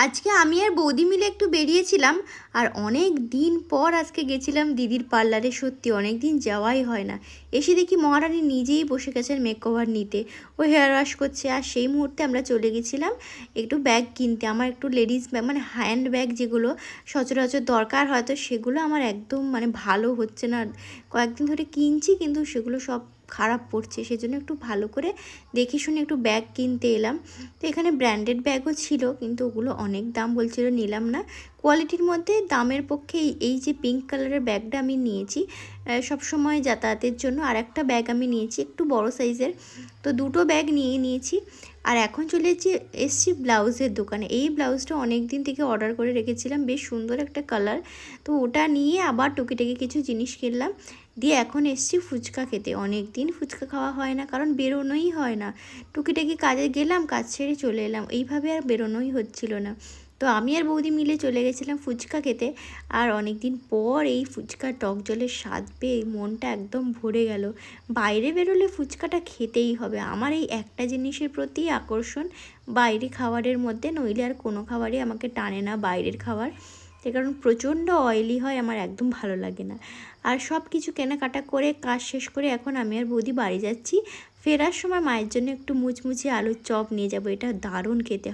আজকে আমি আর বৌদি মিলে একটু বেরিয়েছিলাম। আর অনেক দিন পর আজকে গেছিলাম দিদির পার্লারে। সত্যি অনেক দিন যাওয়াই হয় না। এসে দেখি মহারানী নিজেই বসে গেছেন মেকওভার নিতে, ও হেয়ার ওয়াশ করছে। আর সেই মুহূর্তে আমরা চলে গেছিলাম একটু ব্যাগ কিনতে। আমার একটু লেডিস ব্যাগ, মানে হ্যান্ড ব্যাগ যেগুলো সচরাচর দরকার হয়, তো সেগুলো আমার একদম ভালো হচ্ছে না। কয়েকদিন ধরে কিনছি কিন্তু সেগুলো সব খারাপ পড়ছে, সেজন্য একটু ভালো করে দেখে শুনে একটু ব্যাগ কিনতে এলাম। তো এখানে ব্র্যান্ডেড ব্যাগও ছিল, কিন্তু ওগুলো অনেক দাম বলছিল, নিলাম না। কোয়ালিটির মধ্যে দামের পক্ষে এই যে পিঙ্ক কালারের ব্যাগটা আমি নিয়েছি সব সময় যাতায়াতের জন্য। আর একটা ব্যাগ আমি নিয়েছি একটু বড় সাইজের। তো দুটো ব্যাগ নিয়েছি। আর এখন চলে এসছি ব্লাউজের দোকানে। এই ব্লাউজটা অনেক দিন থেকে অর্ডার করে রেখেছিলাম, বেশ সুন্দর একটা কালার। তো ওটা নিয়ে আবার টুকিটাকি কিছু জিনিস কিনলাম, দিয়ে এখন এসছি ফুচকা খেতে। অনেক দিন ফুচকা খাওয়া হয় না, কারণ বেরোনোই হয় না। টুকিটাকি কাজে গেলাম, কাজ ছেড়ে চলে এলাম, এইভাবে আর বেরোনোই হচ্ছিল না। তো আমি আর বৌদি মিলে চলে গেছিলাম ফুচকা খেতে। আর অনেক দিন পর এই ফুচকার টক জলের স্বাদ পেয়ে মনটা একদম ভরে গেল। বাইরে বেরোলে ফুচকাটা খেতেই হবে। আমার এই একটা জিনিসের প্রতি আকর্ষণ বাইরে খাবারের মধ্যে, নইলে আর কোনো খাবারই আমাকে টানে না বাইরের খাবার। তার কারণ প্রচণ্ড অয়েলি হয়, আমার একদম ভালো লাগে না। আর সব কিছু কেনাকাটা করে কাজ শেষ করে এখন আমি আর বৌদি বাড়ি যাচ্ছি। ফেরার সময় মায়ের জন্য একটু মুচমুচে আলুর চপ নিয়ে যাব, এটা দারুণ খেতে হয়।